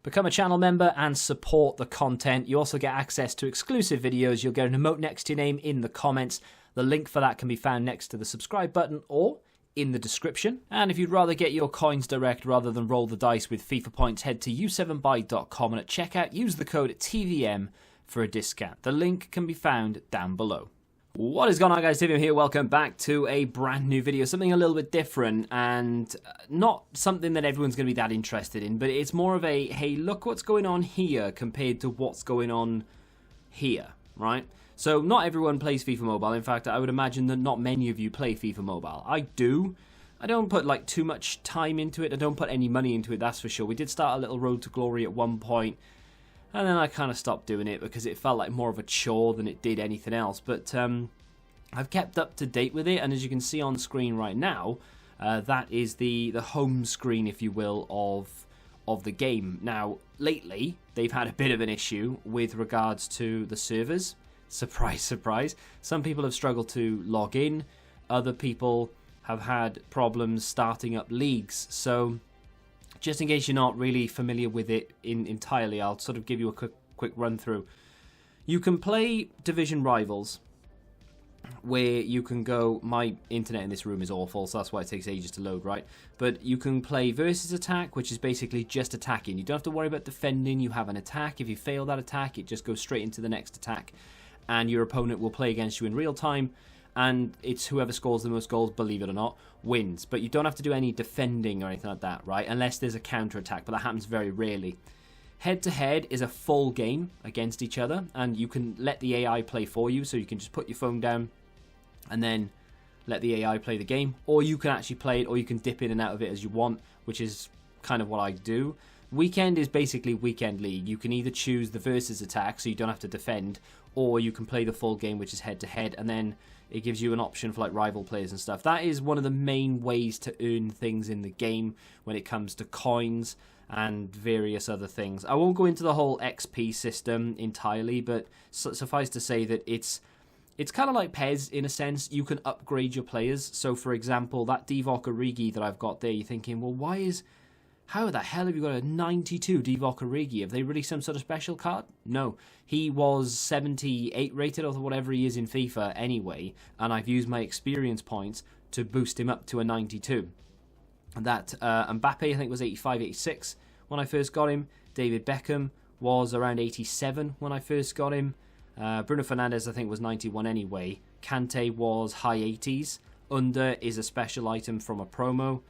Become a channel member and support the content. You also get access to exclusive videos. You'll get an emote next to your name in the comments. The link for that can be found next to the subscribe button or in the description. And if you'd rather get your coins direct rather than roll the dice with FIFA points, head to u7buy.com and at checkout use the code TVM for a discount. The link can be found down below. What is going on, guys? TVM here. Welcome back to a brand new video. Something a little bit different and not something that everyone's going to be that interested in, but it's more of a, hey, look what's going on here compared to what's going on here, right? So not everyone plays FIFA Mobile. In fact, I would imagine that not many of you play FIFA Mobile. I do. I don't put like too much time into it. I don't put any money into it, that's for sure. We did start a little road to glory at one point. And then I kind of stopped doing it because it felt like more of a chore than it did anything else. But I've kept up to date with it. And as you can see on screen right now, that is the home screen, if you will, of the game. Now, lately, they've had a bit of an issue with regards to the servers. Surprise, surprise. Some people have struggled to log in. Other people have had problems starting up leagues. So just in case you're not really familiar with it entirely, I'll sort of give you a quick run through. You can play Division Rivals, where you can go, my internet in this room is awful, so that's why it takes ages to load, right? But you can play Versus Attack, which is basically just attacking. You don't have to worry about defending, you have an attack. If you fail that attack, it just goes straight into the next attack. And your opponent will play against you in real time. And it's whoever scores the most goals, believe it or not, wins. But you don't have to do any defending or anything like that, right? Unless there's a counter-attack, but that happens very rarely. Head-to-head is a full game against each other, and you can let the AI play for you, so you can just put your phone down and then let the AI play the game. Or you can actually play it, or you can dip in and out of it as you want, which is kind of what I do. Weekend is basically Weekend League. You can either choose the versus attack, so you don't have to defend, or you can play the full game, which is head-to-head, and then it gives you an option for like rival players and stuff. That is one of the main ways to earn things in the game when it comes to coins and various other things. I won't go into the whole XP system entirely, but suffice to say that it's kind of like PES in a sense. You can upgrade your players. So for example, that Divock Origi that I've got there, you're thinking, well, how the hell have you got a 92 Divock Origi? Have they released some sort of special card? No. He was 78 rated or whatever he is in FIFA anyway, and I've used my experience points to boost him up to a 92. That Mbappe, I think, was 85, 86 when I first got him. David Beckham was around 87 when I first got him. Bruno Fernandes, I think, was 91 anyway. Kante was high 80s. Under is a special item from a promo.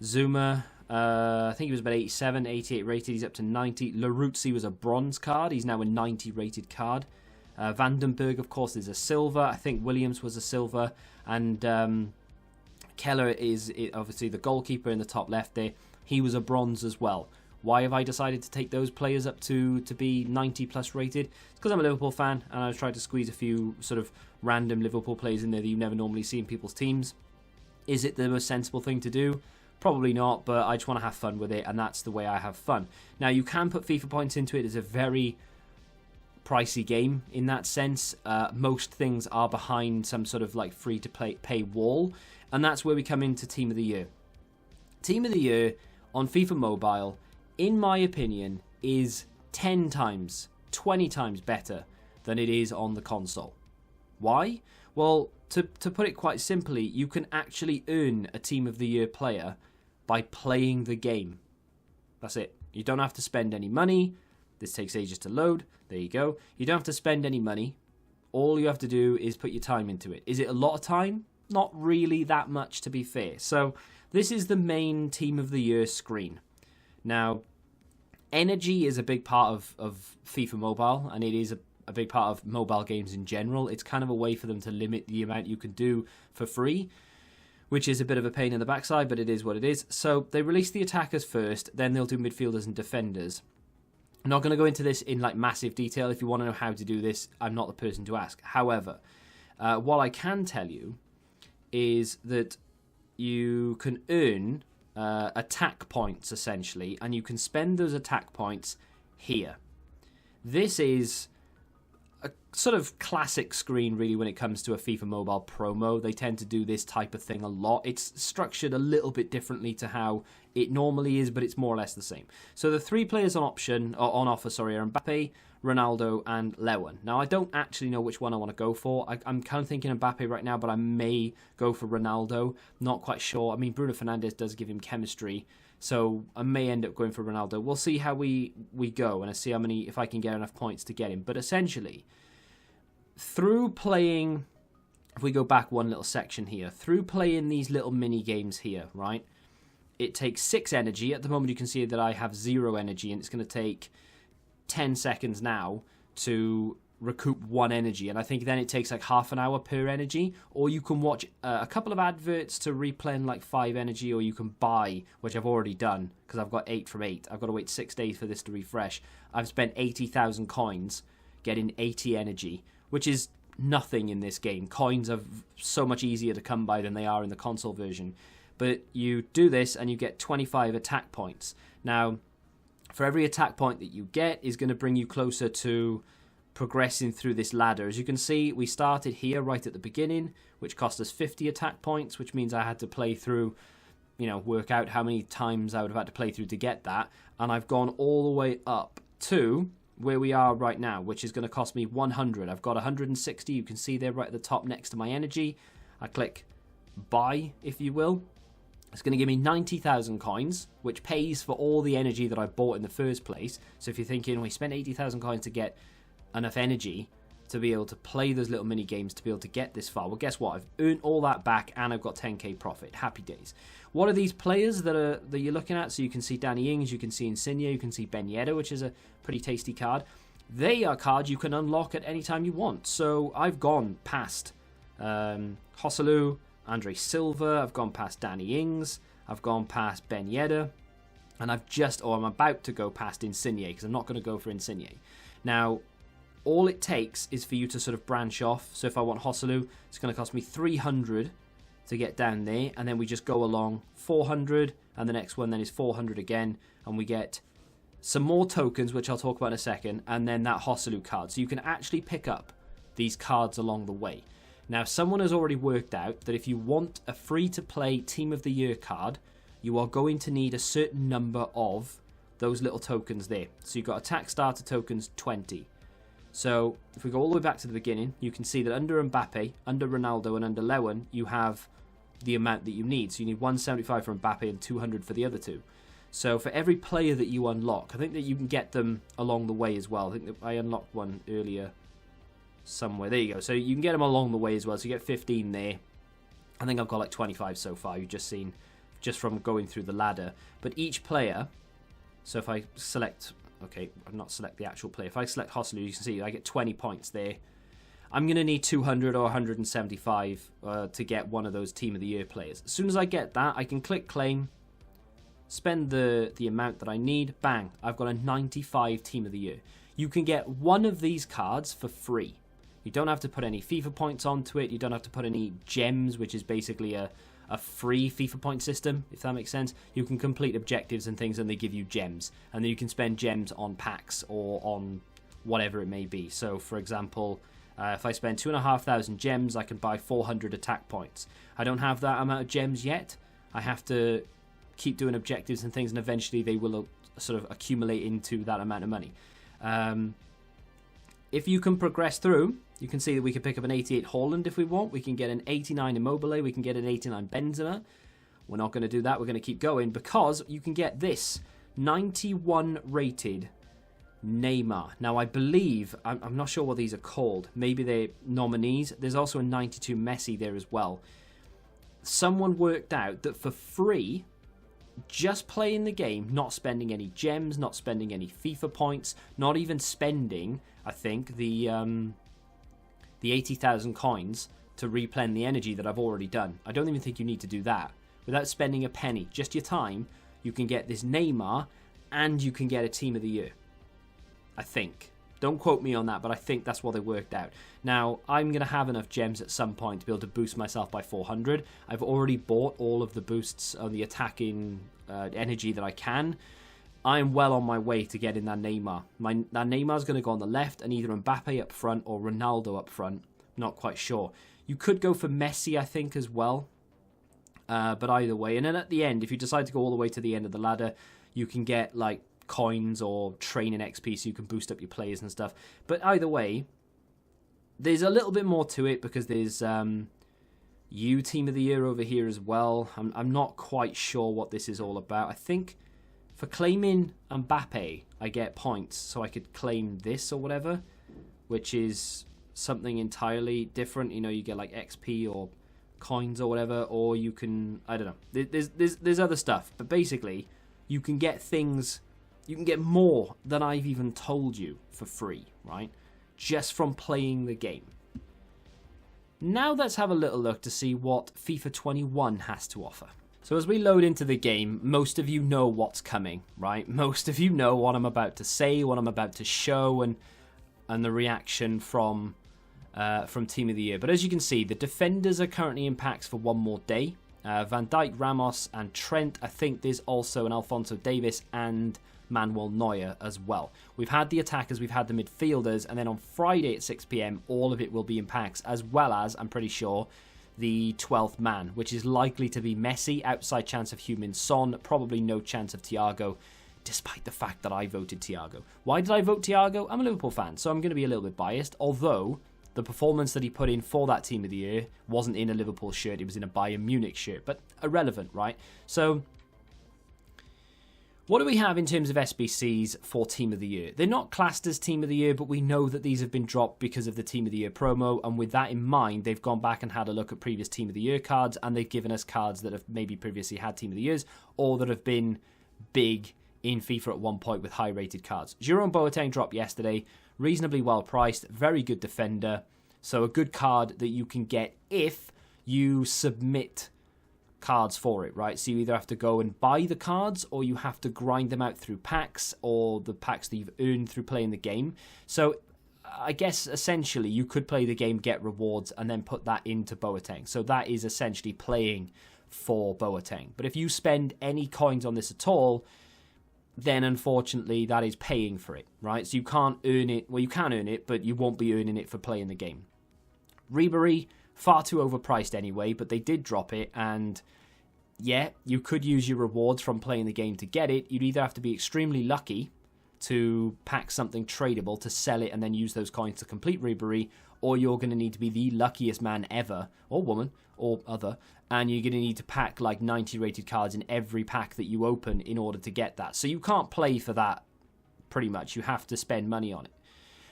Zuma, I think he was about 87, 88 rated. He's up to 90. Laruzzi was a bronze card. He's now a 90 rated card. Vandenberg, of course, is a silver. I think Williams was a silver. And Keller is obviously the goalkeeper in the top left there. He was a bronze as well. Why have I decided to take those players up to be 90 plus rated? It's because I'm a Liverpool fan and I've tried to squeeze a few sort of random Liverpool players in there that you never normally see in people's teams. Is it the most sensible thing to do? Probably not, but I just want to have fun with it, and that's the way I have fun. Now, you can put FIFA points into it. It's a very pricey game in that sense. Most things are behind some sort of like free-to-pay wall, and that's where we come into Team of the Year. Team of the Year on FIFA Mobile, in my opinion, is 10 times, 20 times better than it is on the console. Why? Well, to put it quite simply, you can actually earn a Team of the Year player by playing the game. That's it. You don't have to spend any money. This takes ages to load. There you go. You don't have to spend any money. All you have to do is put your time into it. Is it a lot of time? Not really that much, to be fair. So this is the main Team of the Year screen. Now, energy is a big part of FIFA Mobile, and it is a big part of mobile games in general. It's kind of a way for them to limit the amount you can do for free, which is a bit of a pain in the backside, but it is what it is. So they release the attackers first, then they'll do midfielders and defenders. I'm not going to go into this in like massive detail. If you want to know how to do this, I'm not the person to ask. However, what I can tell you is that you can earn attack points, essentially, and you can spend those attack points here. This is a sort of classic screen, really, when it comes to a FIFA Mobile promo. They tend to do this type of thing a lot. It's structured a little bit differently to how it normally is, but it's more or less the same. So the 3 players on offer, are Mbappe, Ronaldo, and Lewan. Now, I don't actually know which one I want to go for. I'm kind of thinking Mbappe right now, but I may go for Ronaldo. Not quite sure. I mean, Bruno Fernandes does give him chemistry, so I may end up going for Ronaldo. We'll see how we go, and I see if I can get enough points to get him. But essentially, through playing, if we go back one little section here, through playing these little mini games here, right? It takes 6 energy. At the moment, you can see that I have 0 energy, and it's going to take 10 seconds now to recoup 1 energy, and I think then it takes like half an hour per energy, or you can watch a couple of adverts to replay in like 5 energy, or you can buy, which I've already done because I've got 8 from 8. I've got to wait 6 days for this to refresh. I've spent 80,000 coins getting 80 energy, which is nothing in this game. Coins are so much easier to come by than they are in the console version. But you do this and you get 25 attack points. Now, for every attack point that you get is going to bring you closer to progressing through this ladder. As you can see, we started here right at the beginning, which cost us 50 attack points, which means I had to play through, work out how many times I would have had to play through to get that. And I've gone all the way up to where we are right now, which is going to cost me 100. I've got 160. You can see there right at the top next to my energy. I click buy, if you will. It's going to give me 90,000 coins, which pays for all the energy that I bought in the first place. So if you're thinking, we spent 80,000 coins to get enough energy to be able to play those little mini games to be able to get this far, well, guess what? I've earned all that back and I've got 10k profit. Happy days. What are these players that you're looking at? So you can see Danny Ings, you can see Insigne, you can see Ben Yedder, which is a pretty tasty card. They are cards you can unlock at any time you want. So I've gone past Joselu, Andre Silva, I've gone past Danny Ings, I've gone past Ben Yedder, and I'm about to go past Insigne, because I'm not going to go for Insigne. Now, all it takes is for you to sort of branch off. So if I want Joselu, it's going to cost me 300 to get down there, and then we just go along 400, and the next one then is 400 again, and we get some more tokens, which I'll talk about in a second, and then that Joselu card. So you can actually pick up these cards along the way. Now, someone has already worked out that if you want a free-to-play Team of the Year card, you are going to need a certain number of those little tokens there. So you've got attack starter tokens 20. So if we go all the way back to the beginning, you can see that under Mbappe, under Ronaldo, and under Lewan, you have the amount that you need. So you need 175 for Mbappe and 200 for the other two. So for every player that you unlock, I think that you can get them along the way as well. I think that I unlocked one earlier somewhere. There you go. So you can get them along the way as well. So you get 15 there. I think I've got like 25 so far. You've just seen just from going through the ladder. But each player, so if I select, okay, I'll not select the actual player. If I select Joselu, you can see I get 20 points there. I'm going to need 200 or 175 to get one of those Team of the Year players. As soon as I get that, I can click claim, spend the amount that I need, bang, I've got a 95 Team of the Year. You can get one of these cards for free. You don't have to put any FIFA points onto it. You don't have to put any gems, which is basically a free FIFA point system, if that makes sense. You can complete objectives and things, and they give you gems. And then you can spend gems on packs or on whatever it may be. So, for example, if I spend 2,500 gems, I can buy 400 attack points. I don't have that amount of gems yet. I have to keep doing objectives and things, and eventually they will sort of accumulate into that amount of money. If you can progress through, you can see that we can pick up an 88 Haaland if we want. We can get an 89 Immobile. We can get an 89 Benzema. We're not going to do that. We're going to keep going because you can get this 91 rated NEYMAR. Now, I believe, I'm not sure what these are called. Maybe they're nominees. There's also a 92 Messi there as well. Someone worked out that for free, just playing the game, not spending any gems, not spending any FIFA points, not even spending, I think, the 80,000 coins to replenish the energy that I've already done. I don't even think you need to do that. Without spending a penny, just your time, you can get this NEYMAR and you can get a Team of the Year. I think. Don't quote me on that, but I think that's what they worked out. Now, I'm going to have enough gems at some point to be able to boost myself by 400. I've already bought all of the boosts on the attacking energy that I can. I'm well on my way to getting that Neymar. That Neymar's going to go on the left and either Mbappe up front or Ronaldo up front. Not quite sure. You could go for Messi, I think, as well. But either way. And then at the end, if you decide to go all the way to the end of the ladder, you can get like coins or training XP so you can boost up your players and stuff. But either way, there's a little bit more to it because there's You Team of the Year over here as well. I'm not quite sure what this is all about. I think for claiming Mbappe, I get points, so I could claim this or whatever, which is something entirely different. You know, you get like XP or coins or whatever, or you can, I don't know. There's other stuff, but basically, you can get things. You can get more than I've even told you for free, right? Just from playing the game. Now let's have a little look to see what FIFA 21 has to offer. So as we load into the game, most of you know what's coming, right? Most of you know what I'm about to say, what I'm about to show, and the reaction from Team of the Year. But as you can see, the defenders are currently in packs for one more day. Van Dijk, Ramos, and Trent. I think there's also an Alphonso Davies and Manuel Neuer as well. We've had the attackers, we've had the midfielders, and then on Friday at 6 PM, all of it will be in packs, as well as, I'm pretty sure, the 12th man, which is likely to be Messi, outside chance of Heung-min Son, probably no chance of Thiago, despite the fact that I voted Thiago. Why did I vote Thiago? I'm a Liverpool fan, so I'm going to be a little bit biased, although the performance that he put in for that Team of the Year wasn't in a Liverpool shirt, it was in a Bayern Munich shirt, but irrelevant, right? So what do we have in terms of SBCs for Team of the Year? They're not classed as Team of the Year, but we know that these have been dropped because of the Team of the Year promo, and with that in mind, they've gone back and had a look at previous Team of the Year cards, and they've given us cards that have maybe previously had Team of the Years, or that have been big in FIFA at one point with high-rated cards. Jerome Boateng dropped yesterday, reasonably well priced, very good defender, so a good card that you can get if you submit cards for it, right? So you either have to go and buy the cards, or you have to grind them out through packs, or the packs that you've earned through playing the game. So I guess essentially you could play the game, get rewards, and then put that into Boateng. So that is essentially playing for Boateng. But if you spend any coins on this at all, then unfortunately that is paying for it, right? So you can't earn it. Well, you can earn it, but you won't be earning it for playing the game. Ribery, far too overpriced anyway, but they did drop it, and yeah, you could use your rewards from playing the game to get it. You'd either have to be extremely lucky to pack something tradable to sell it and then use those coins to complete Ribery, or you're going to need to be the luckiest man ever, or woman, or other, and you're going to need to pack like 90 rated cards in every pack that you open in order to get that. So you can't play for that, pretty much. You have to spend money on it.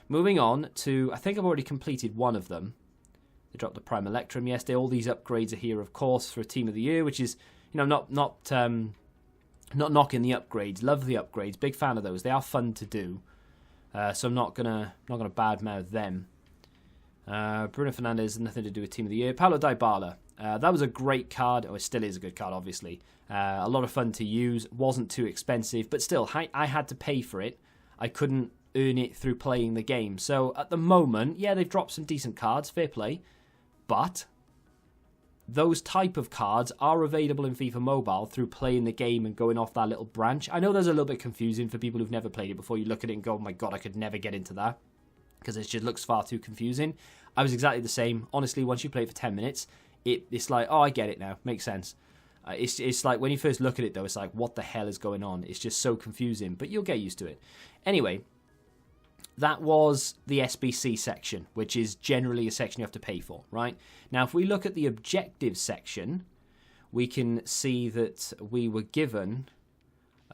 Moving on to, I think I've already completed one of them. They dropped the Prime Electrum yesterday. All these upgrades are here, of course, for a Team of the Year, which is, you know, not knocking the upgrades. Love the upgrades. Big fan of those. They are fun to do. So I'm not gonna badmouth them. Bruno Fernandes, nothing to do with Team of the Year. Paulo Dybala. That was a great card. Oh, it still is a good card, obviously. A lot of fun to use. Wasn't too expensive, but still, I had to pay for it. I couldn't earn it through playing the game. So at the moment, yeah, they've dropped some decent cards. Fair play. But those type of cards are available in FIFA Mobile through playing the game and going off that little branch. I know there's a little bit confusing for people who've never played it before. You look at it and go, oh my god, I could never get into that, because it just looks far too confusing. I was exactly the same. Honestly, once you play it for 10 minutes, it's like, oh, I get it now. Makes sense. It's like, when you first look at it, though, it's like, what the hell is going on? It's just so confusing, but you'll get used to it. Anyway, that was the SBC section, which is generally a section you have to pay for, right? Now, if we look at the objectives section, we can see that we were given...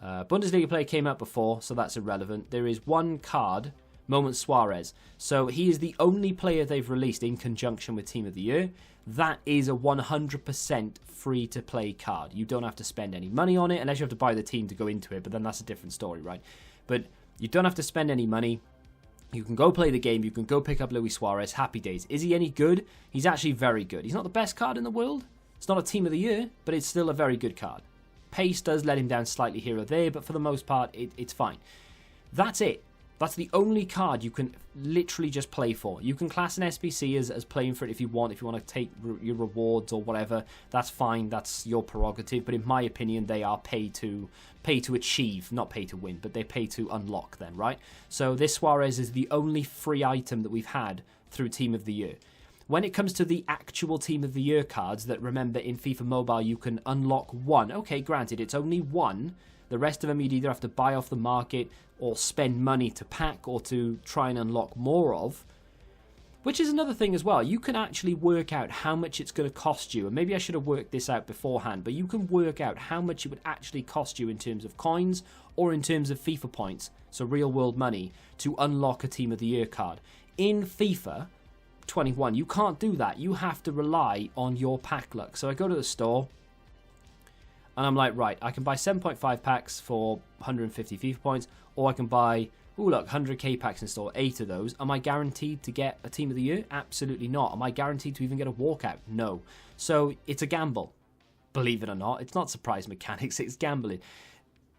Bundesliga player came out before, so that's irrelevant. There is one card, Moment Suarez. So he is the only player they've released in conjunction with Team of the Year. That is a 100% free-to-play card. You don't have to spend any money on it, unless you have to buy the team to go into it, but then that's a different story, right? But you don't have to spend any money. You can go play the game. You can go pick up Luis Suarez. Happy days. Is he any good? He's actually very good. He's not the best card in the world. It's not a Team of the Year, but it's still a very good card. Pace does let him down slightly here or there, but for the most part, it's fine. That's it. That's the only card you can literally just play for. You can class an SBC as playing for it if you want to take your rewards or whatever. That's fine, that's your prerogative. But in my opinion, they are pay to achieve, not pay to win, but they pay to unlock then, right? So this Suarez is the only free item that we've had through Team of the Year. When it comes to the actual Team of the Year cards that, remember, in FIFA Mobile you can unlock one. Okay, granted, it's only one. The rest of them you'd either have to buy off the market or spend money to pack or to try and unlock more of. Which is another thing as well. You can actually work out how much it's going to cost you. And maybe I should have worked this out beforehand. But you can work out how much it would actually cost you in terms of coins or in terms of FIFA points, so real world money, to unlock a Team of the Year card. In FIFA 21, you can't do that. You have to rely on your pack luck. So I go to the store. And I'm like, right, I can buy 7.5 packs for 150 FIFA points, or I can buy, ooh, look, 100k packs in store, 8 of those. Am I guaranteed to get a Team of the Year? Absolutely not. Am I guaranteed to even get a walkout? No. So it's a gamble. Believe it or not, it's not surprise mechanics, it's gambling.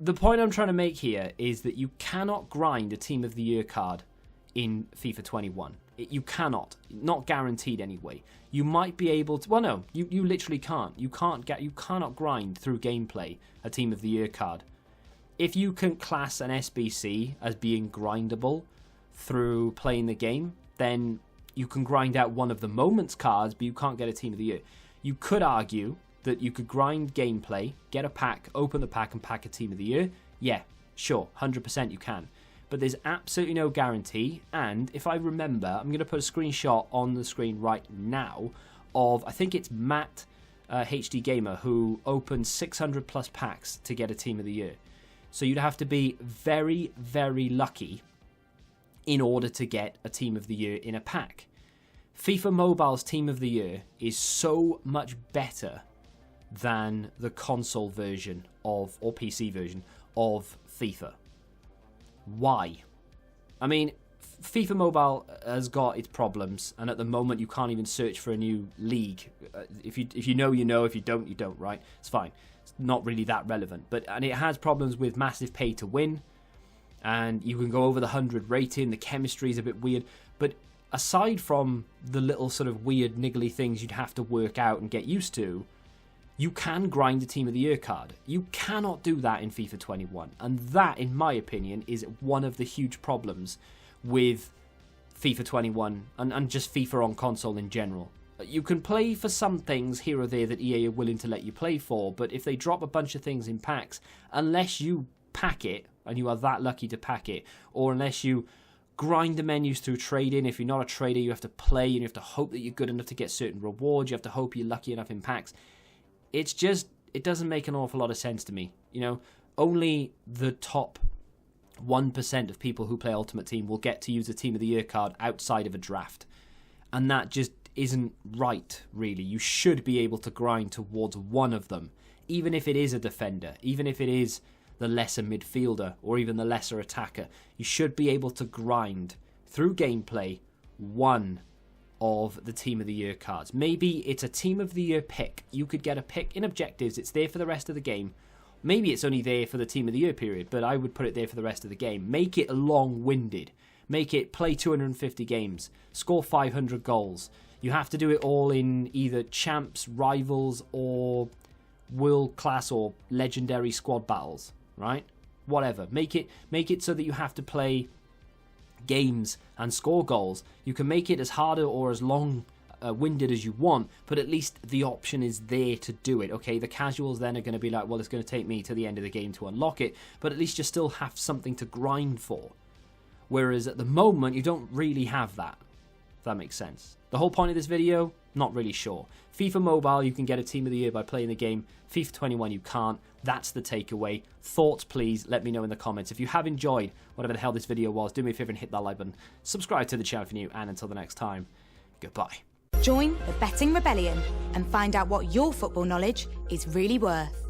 The point I'm trying to make here is that you cannot grind a Team of the Year card in FIFA 21. You cannot. Not guaranteed anyway. You might be able to... Well, no. You literally can't. You cannot grind through gameplay a Team of the Year card. If you can class an SBC as being grindable through playing the game, then you can grind out one of the Moments cards, but you can't get a Team of the Year. You could argue that you could grind gameplay, get a pack, open the pack, and pack a Team of the Year. Yeah, sure. 100% you can. But there's absolutely no guarantee, and if I remember, I'm going to put a screenshot on the screen right now of, I think it's Matt HD Gamer, who opened 600 plus packs to get a Team of the Year. So you'd have to be very, very lucky in order to get a Team of the Year in a pack. FIFA Mobile's Team of the Year is so much better than the console version of, or PC version of FIFA. Why? I mean, FIFA Mobile has got its problems, and at the moment you can't even search for a new league. If you know, you know. If you don't, you don't, right? It's fine. It's not really that relevant. And it has problems with massive pay to win, and you can go over the 100 rating. The chemistry is a bit weird. But aside from the little sort of weird niggly things you'd have to work out and get used to, you can grind a Team of the Year card. You cannot do that in FIFA 21. And that, in my opinion, is one of the huge problems with FIFA 21 and just FIFA on console in general. You can play for some things here or there that EA are willing to let you play for, but if they drop a bunch of things in packs, unless you pack it, and you are that lucky to pack it, or unless you grind the menus through trading, if you're not a trader, you have to play and you have to hope that you're good enough to get certain rewards, you have to hope you're lucky enough in packs. It's just, it doesn't make an awful lot of sense to me. You know, only the top 1% of people who play Ultimate Team will get to use a Team of the Year card outside of a draft. And that just isn't right, really. You should be able to grind towards one of them, even if it is a defender, even if it is the lesser midfielder or even the lesser attacker. You should be able to grind through gameplay one of the Team of the Year cards. Maybe it's a Team of the Year pick. You could get a pick in objectives. It's there for the rest of the game. Maybe it's only there for the Team of the Year period, but I would put it there for the rest of the game. Make it long-winded. Make it play 250 games. Score 500 goals. You have to do it all in either champs, rivals, or world-class or legendary squad battles, right? Whatever. Make it so that you have to play games and score goals. You can make it as harder or as long-winded as you want, but at least the option is there to do it. Okay, the casuals then are going to be like, well, it's going to take me to the end of the game to unlock it, but at least you still have something to grind for. Whereas at the moment, you don't really have that. If that makes sense. The whole point of this video, not really sure. FIFA Mobile, you can get a Team of the Year by playing the game. FIFA 21, you can't. That's the takeaway. Thoughts, please, let me know in the comments. If you have enjoyed whatever the hell this video was, do me a favor and hit that like button. Subscribe to the channel if you're new, and until the next time, goodbye. Join the Betting Rebellion and find out what your football knowledge is really worth.